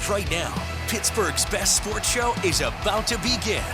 Right now, Pittsburgh's best sports show is about to begin.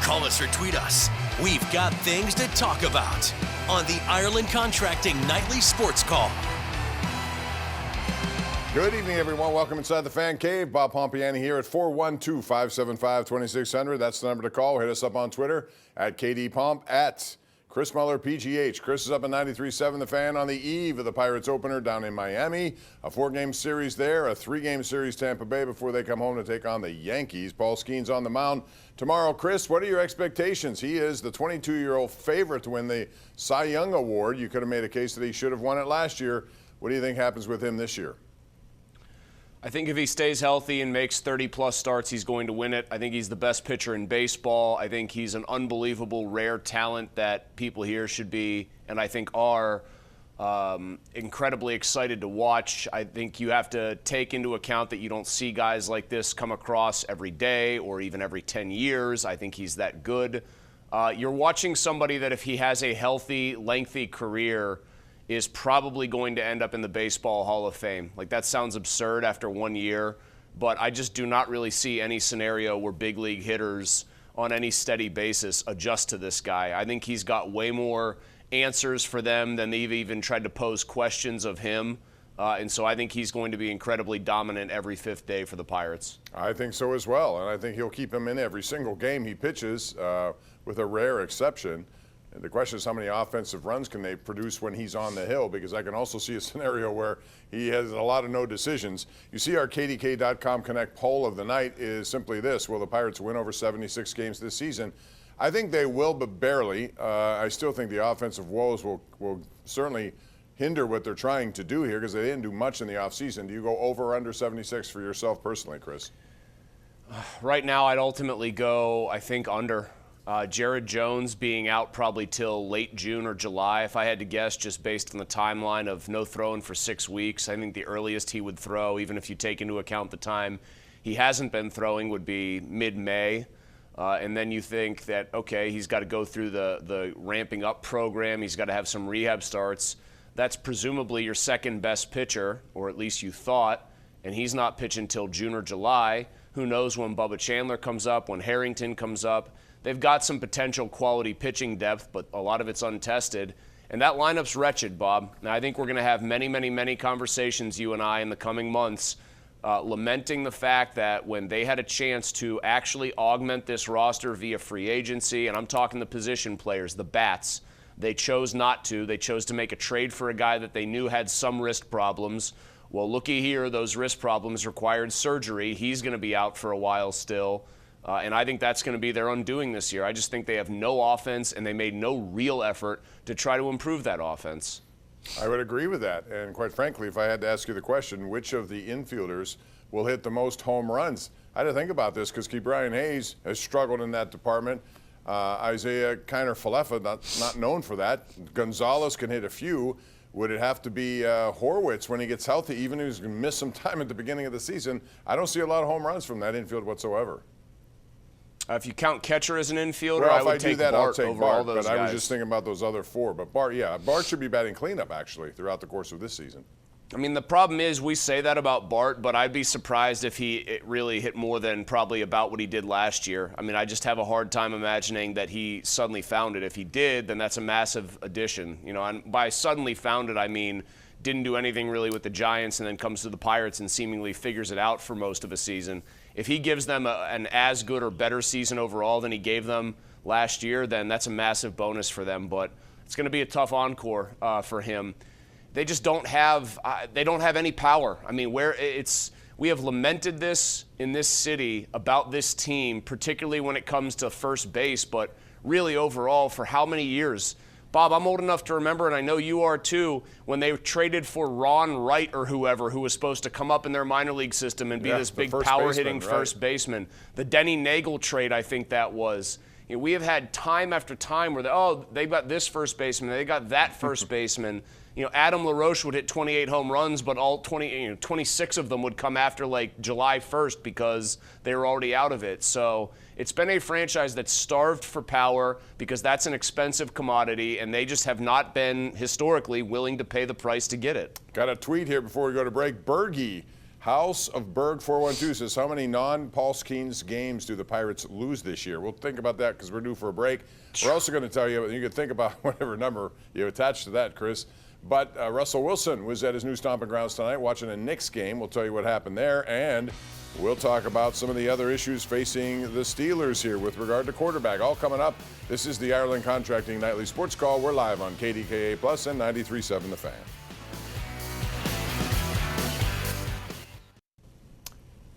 Call us or tweet us. We've got things to talk about on the Ireland Contracting Nightly Sports Call. Good evening, everyone. Welcome inside the Fan Cave. Bob Pompeani here at 412-575-2600. That's the number to call. Hit us up on Twitter at KDPomp, at Chris Mueller, PGH. Chris is up at 93.7 The Fan on the eve of the Pirates opener down in Miami. A 4-game series there, a 3-game series Tampa Bay before they come home to take on the Yankees. Paul Skeens on the mound tomorrow. Chris, what are your expectations? He is the 22-year-old favorite to win the Cy Young Award. You could have made a case that he should have won it last year. What do you think happens with him this year? I think if he stays healthy and makes 30-plus starts, he's going to win it. I think he's the best pitcher in baseball. I think he's an unbelievable, rare talent that people here should be, and I think are, incredibly excited to watch. I think you have to take into account that you don't see guys like this come across every day or even every 10 years. I think he's that good. You're watching somebody that if he has a healthy, lengthy career, is probably going to end up in the Baseball Hall of Fame. Like, that sounds absurd after 1 year, but I just do not really see any scenario where big league hitters on any steady basis adjust to this guy. I think he's got way more answers for them than they've even tried to pose questions of him. And so I think he's going to be incredibly dominant every fifth day for the Pirates. I think so as well, and I think he'll keep him in every single game he pitches, with a rare exception. And the question is how many offensive runs can they produce when he's on the hill, because I can also see a scenario where he has a lot of no decisions. You see our KDKA.com Connect poll of the night is simply this: will the Pirates win over 76 games this season? I think they will, but barely. I still think the offensive woes will certainly hinder what they're trying to do here, because they didn't do much in the offseason. Do you go over or under 76 for yourself personally, Chris? Right now, I'd ultimately go, I think, under. Jared Jones being out probably till late June or July, if I had to guess, just based on the timeline of no throwing for 6 weeks. I think the earliest he would throw, even if you take into account the time he hasn't been throwing, would be mid-May. And then you think that, okay, he's got to go through the ramping up program. He's got to have some rehab starts. That's presumably your second best pitcher, or at least you thought, and he's not pitching till June or July. Who knows when Bubba Chandler comes up, when Harrington comes up. They've got some potential quality pitching depth, but a lot of it's untested. And that lineup's wretched, Bob. Now, I think we're going to have many, many, many conversations, you and I, in the coming months, lamenting the fact that when they had a chance to actually augment this roster via free agency, and I'm talking the position players, the bats, they chose not to. They chose to make a trade for a guy that they knew had some wrist problems. Well, looky here, those wrist problems required surgery. He's going to be out for a while still. And I think that's going to be their undoing this year. I just think they have no offense, and they made no real effort to try to improve that offense. I would agree with that. And quite frankly, if I had to ask you the question, which of the infielders will hit the most home runs? I had to think about this because Ke'Bryan Hayes has struggled in that department. Isaiah Kiner-Falefa, not known for that. Gonzalez can hit a few. Would it have to be Horwitz when he gets healthy, even if he's going to miss some time at the beginning of the season? I don't see a lot of home runs from that infield whatsoever. If you count catcher as an infielder, well, I would take Bart I'll take over Bart, all those but guys. I was just thinking about those other four. But Bart should be batting cleanup, actually, throughout the course of this season. I mean, the problem is we say that about Bart, but I'd be surprised if he really hit more than probably about what he did last year. I mean, I just have a hard time imagining that he suddenly found it. If he did, then that's a massive addition. You know, and by suddenly found it, I mean didn't do anything really with the Giants and then comes to the Pirates and seemingly figures it out for most of a season. If he gives them an as good or better season overall than he gave them last year, then that's a massive bonus for them. But it's going to be a tough encore for him. They just don't have any power. I mean, we have lamented this in this city about this team, particularly when it comes to first base, but really overall for how many years? Bob, I'm old enough to remember, and I know you are too, when they traded for Ron Wright or whoever who was supposed to come up in their minor league system and be this big power-hitting first baseman. The Denny Nagel trade, I think that was. You know, we have had time after time where they've got this first baseman, they got that first baseman. You know, Adam LaRoche would hit 28 home runs, but all 26 of them would come after like July 1st because they were already out of it. So it's been a franchise that's starved for power because that's an expensive commodity, and they just have not been historically willing to pay the price to get it. Got a tweet here before we go to break. Bergie House of Berg 412 says, how many non-Paul Skeens games do the Pirates lose this year? We'll think about that because we're due for a break. We're also going to tell you, you can think about whatever number you attach to that, Chris. But Russell Wilson was at his new stomping grounds tonight watching a Knicks game. We'll tell you what happened there. And we'll talk about some of the other issues facing the Steelers here with regard to quarterback. All coming up. This is the Ireland Contracting Nightly Sports Call. We're live on KDKA Plus and 93.7 The Fan.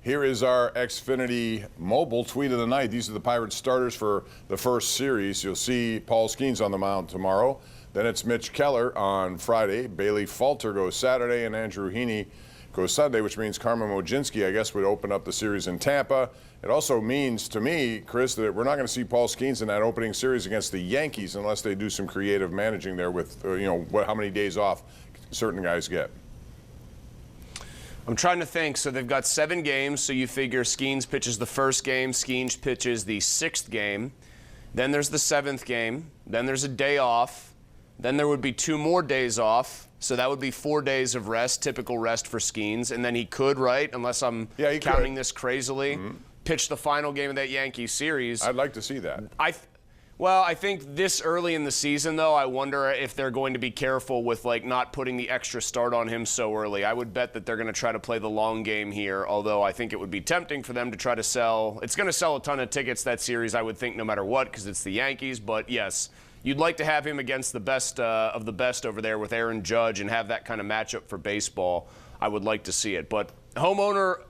Here is our Xfinity Mobile tweet of the night. These are the Pirates starters for the first series. You'll see Paul Skeens on the mound tomorrow. Then it's Mitch Keller on Friday. Bailey Falter goes Saturday, and Andrew Heaney goes Sunday, which means Carmen Mojinski, I guess, would open up the series in Tampa. It also means to me, Chris, that we're not going to see Paul Skeens in that opening series against the Yankees unless they do some creative managing there with, how many days off certain guys get. I'm trying to think. So they've got 7 games. So you figure Skeens pitches the first game, Skeens pitches the 6th game. Then there's the 7th game. Then there's a day off. Then there would be 2 more days off. So that would be 4 days of rest, typical rest for Skeens. And then he could, right, unless I'm counting this crazily, pitch the final game of that Yankees series. I'd like to see that. I think this early in the season, though, I wonder if they're going to be careful with, not putting the extra start on him so early. I would bet that they're going to try to play the long game here, although I think it would be tempting for them to try to sell. It's going to sell a ton of tickets, that series, I would think, no matter what, because it's the Yankees. But, yes, you'd like to have him against the best of the best over there with Aaron Judge and have that kind of matchup for baseball. I would like to see it. But home opener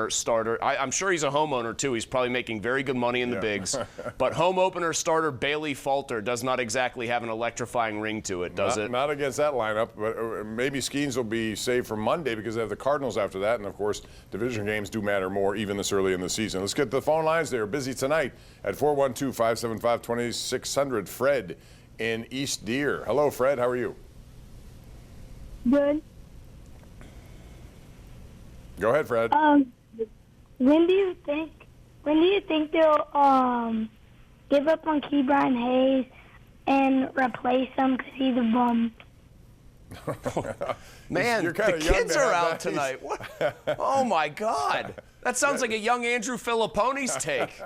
starter. I'm sure he's a homeowner, too. He's probably making very good money in the bigs. But home opener starter Bailey Falter does not exactly have an electrifying ring to it, does it? Not against that lineup. But maybe Skeens will be saved for Monday because they have the Cardinals after that. And, of course, division games do matter more even this early in the season. Let's get to the phone lines. They are busy tonight at 412-575-2600. Fred in East Deer. Hello, Fred. How are you? Good. Go ahead, Fred. When do you think they'll give up on Ke'Bryan Hayes and replace him because he's a bum? Man, the kids are out tonight. What? Oh my God, that sounds like a young Andrew Filippone's take.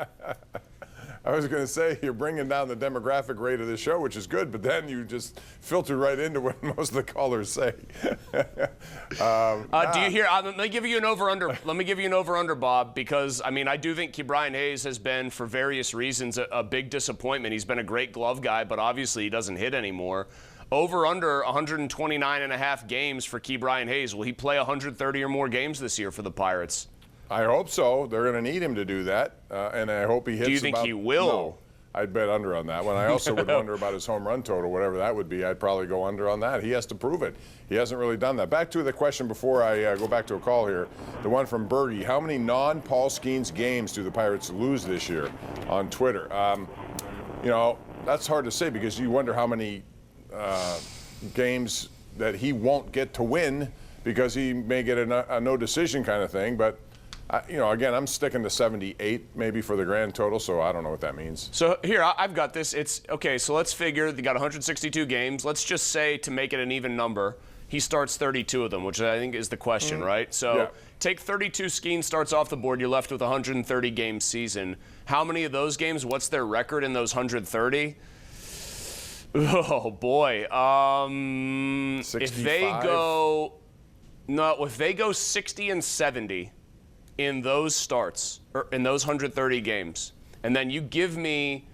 I was going to say, you're bringing down the demographic rate of the show, which is good, but then you just filter right into what most of the callers say. Do you hear? Let me give you an over-under. Let me give you an over-under, Bob, because, I do think Ke'Bryan Hayes has been, for various reasons, a big disappointment. He's been a great glove guy, but obviously he doesn't hit anymore. Over-under 129.5 games for Ke'Bryan Hayes. Will he play 130 or more games this year for the Pirates? I hope so. They're going to need him to do that, and I hope he hits. Do you think he will? No, I'd bet under on that one. I also would wonder about his home run total, whatever that would be. I'd probably go under on that. He has to prove it. He hasn't really done that. Back to the question before I go back to a call here. The one from Bergie. How many non-Paul Skeens games do the Pirates lose this year on Twitter? That's hard to say because you wonder how many games that he won't get to win because he may get a no decision kind of thing, but again, I'm sticking to 78 maybe for the grand total, so I don't know what that means. So here, I've got this. It's okay, so let's figure they got 162 games. Let's just say, to make it an even number, he starts 32 of them, which I think is the question, right? So take 32 Skeens starts off the board, you're left with a 130-game season. How many of those games, what's their record in those 130? Oh, boy. 65? If they go 60 and 70 in those starts, or in those 130 games, and then you give me,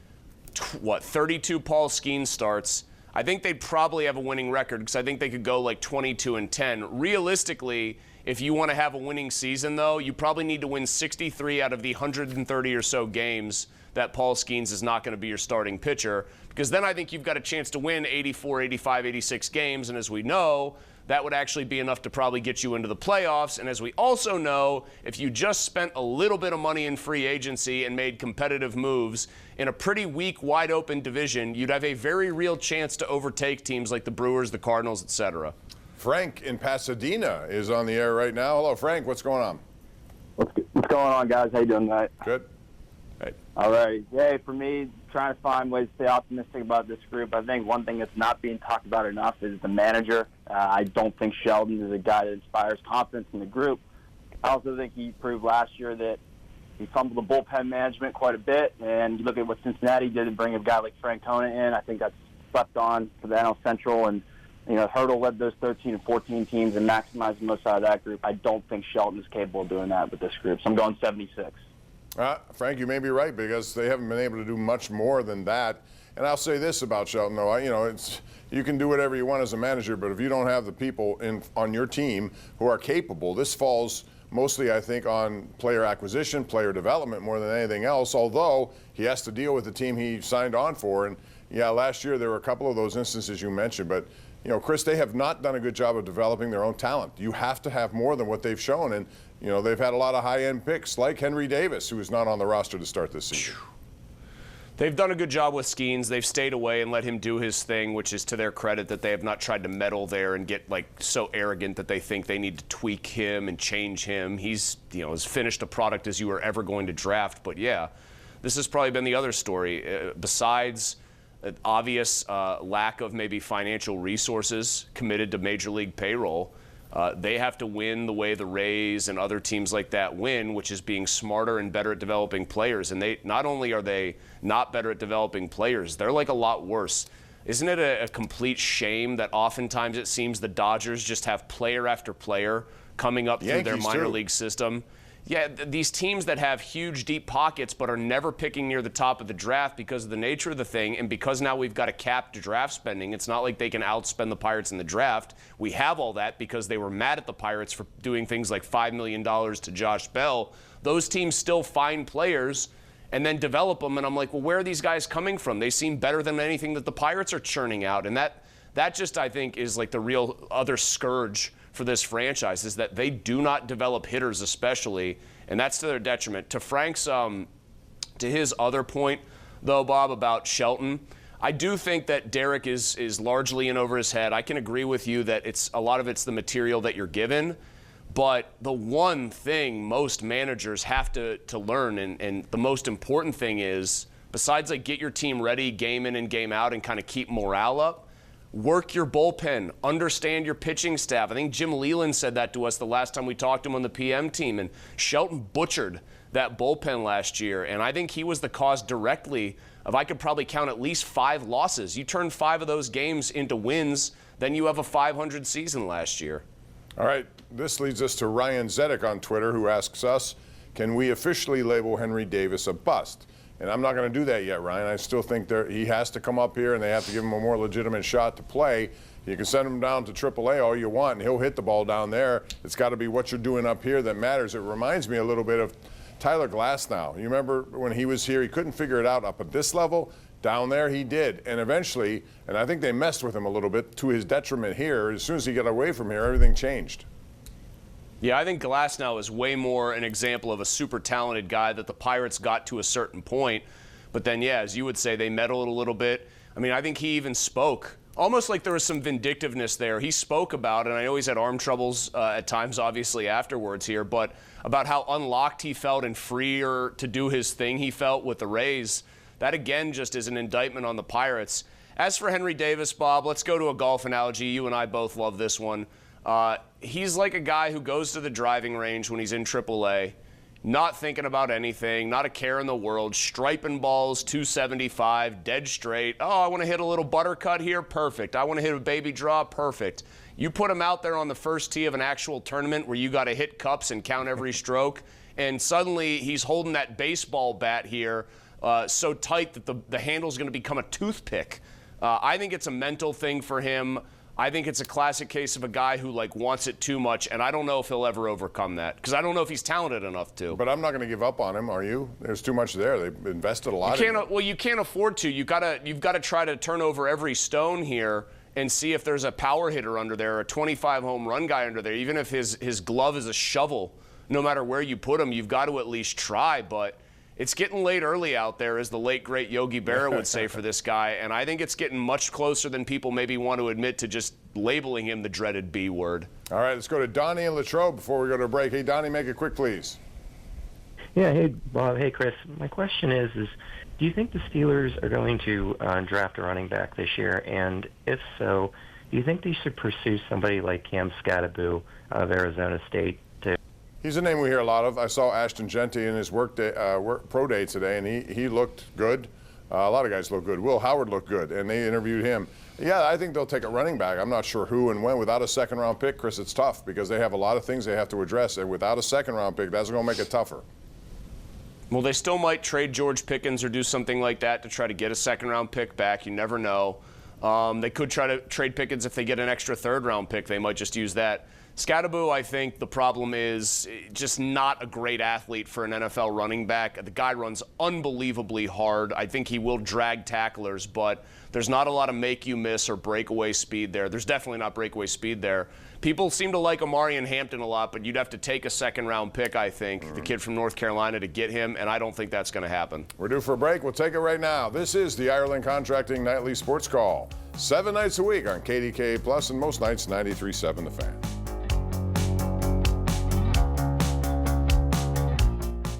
32 Paul Skeens starts, I think they'd probably have a winning record because I think they could go 22 and 10. Realistically, if you want to have a winning season, though, you probably need to win 63 out of the 130 or so games that Paul Skeens is not going to be your starting pitcher, because then I think you've got a chance to win 84, 85, 86 games, and as we know, that would actually be enough to probably get you into the playoffs. And as we also know, if you just spent a little bit of money in free agency and made competitive moves in a pretty weak, wide-open division, you'd have a very real chance to overtake teams like the Brewers, the Cardinals, etc. Frank in Pasadena is on the air right now. Hello, Frank. What's going on? What's going on, guys? How you doing tonight? Good. Right. All right. Hey, for me, trying to find ways to stay optimistic about this group, I think one thing that's not being talked about enough is the manager. I don't think Sheldon is a guy that inspires confidence in the group. I also think he proved last year that he fumbled the bullpen management quite a bit, and you look at what Cincinnati did to bring a guy like Francona in. I think that's slept on for the NL Central, and Hurdle led those 13 and 14 teams and maximized the most out of that group. I don't think Shelton is capable of doing that with this group, so I'm going 76. Frank, you may be right, because they haven't been able to do much more than that. And I'll say this about Shelton, though. You can do whatever you want as a manager, but if you don't have the people on your team who are capable, this falls mostly, I think, on player acquisition, player development more than anything else, although he has to deal with the team he signed on for. And, yeah, last year there were a couple of those instances you mentioned, but, Chris, they have not done a good job of developing their own talent. You have to have more than what they've shown, and, they've had a lot of high-end picks like Henry Davis, who is not on the roster to start this season. They've done a good job with Skeens. They've stayed away and let him do his thing, which is to their credit that they have not tried to meddle there and get so arrogant that they think they need to tweak him and change him. He's as finished a product as you were ever going to draft. But yeah, this has probably been the other story. Besides an obvious lack of maybe financial resources committed to Major League payroll, they have to win the way the Rays and other teams like that win, which is being smarter and better at developing players. And not only are they not better at developing players, they're a lot worse. Isn't it a complete shame that oftentimes it seems the Dodgers just have player after player coming up through their minor league system? Yeah, these teams that have huge, deep pockets but are never picking near the top of the draft because of the nature of the thing, and because now we've got a capped draft spending, it's not like they can outspend the Pirates in the draft. We have all that because they were mad at the Pirates for doing things like $5 million to Josh Bell. Those teams still find players and then develop them, and I'm like, well, where are these guys coming from? They seem better than anything that the Pirates are churning out, and that just, I think, is the real other scourge for this franchise, is that they do not develop hitters especially, and that's to their detriment. To Frank's, to his other point, though, Bob, about Shelton, I do think that Derek is largely in over his head. I can agree with you that a lot of it's the material that you're given, but the one thing most managers have to learn, and the most important thing is, besides get your team ready game in and game out and kind of keep morale up, work your bullpen, understand your pitching staff. I think Jim Leland said that to us the last time we talked to him on the PM team, and Shelton butchered that bullpen last year, and I think he was the cause directly of, I could probably count at least 5 losses. You turn 5 of those games into wins, then you have a 500 season last year. All right, this leads us to Ryan Zedek on Twitter, who asks us, can we officially label Henry Davis a bust? And I'm not going to do that yet, Ryan. I still think he has to come up here, and they have to give him a more legitimate shot to play. You can send him down to AAA all you want, and he'll hit the ball down there. It's got to be what you're doing up here that matters. It reminds me a little bit of Tyler Glasnow. You remember when he was here, he couldn't figure it out up at this level. Down there, he did. And eventually, and I think they messed with him a little bit to his detriment here. As soon as he got away from here, everything changed. Yeah, I think Glasnow is way more an example of a super talented guy that the Pirates got to a certain point. But then, yeah, as you would say, they meddled a little bit. I mean, I think he even spoke, almost like there was some vindictiveness there. He spoke about, and I know he's had arm troubles at times, obviously, afterwards here, but about how unlocked he felt and freer to do his thing he felt with the Rays. That, again, just is an indictment on the Pirates. As for Henry Davis, Bob, let's go to a golf analogy. You and I both love this one. He's like a guy who goes to the driving range when he's in AAA, not thinking about anything, not a care in the world, striping balls, 275, dead straight. Oh, I want to hit a little buttercut here, perfect. I want to hit a baby draw, perfect. You put him out there on the first tee of an actual tournament where you got to hit cups and count every stroke, and suddenly he's holding that baseball bat here so tight that the handle's going to become a toothpick. I think it's a mental thing for him. I think it's a classic case of a guy who wants it too much, and I don't know if he'll ever overcome that, because I don't know if he's talented enough to. But I'm not going to give up on him, are you? There's too much there. They've invested a lot in him. Well, you can't afford to. You've got to try to turn over every stone here and see if there's a power hitter under there, a 25 home run guy under there. Even if his glove is a shovel, no matter where you put him, you've got to at least try. But it's getting late early out there, as the late, great Yogi Berra would say for this guy, and I think it's getting much closer than people maybe want to admit to just labeling him the dreaded B word. All right, let's go to Donnie and Latrobe before we go to a break. Hey, Donnie, make it quick, please. Yeah, hey, Bob. Hey, Chris. My question is do you think the Steelers are going to draft a running back this year? And if so, Do you think they should pursue somebody like Cam Scattaboo out of Arizona State? He's a name we hear a lot of. I saw Ashton Genty in his pro day today, and he looked good. A lot of guys look good. Will Howard looked good, and they interviewed him. Yeah, I think they'll take a running back. I'm not sure who and when. Without a second-round pick, Chris, it's tough because they have a lot of things they have to address, and without a second-round pick, that's going to make it tougher. Well, they still might trade George Pickens or do something like that to try to get a second-round pick back. You never know. They could try to trade Pickens if they get an extra third-round pick. They might just use that. Scattaboo, I think the problem is just not a great athlete for an NFL running back. The guy runs unbelievably hard. I think he will drag tacklers, but there's not a lot of make-you-miss or breakaway speed there. There's definitely not breakaway speed there. People seem to like Amari and Hampton a lot, but you'd have to take a second-round pick, I think, the kid from North Carolina, to get him, and I don't think that's going to happen. We're due for a break. We'll take it right now. This is the Ireland Contracting Nightly Sports Call. 7 nights a week on KDKA Plus and most nights 93.7 The Fan.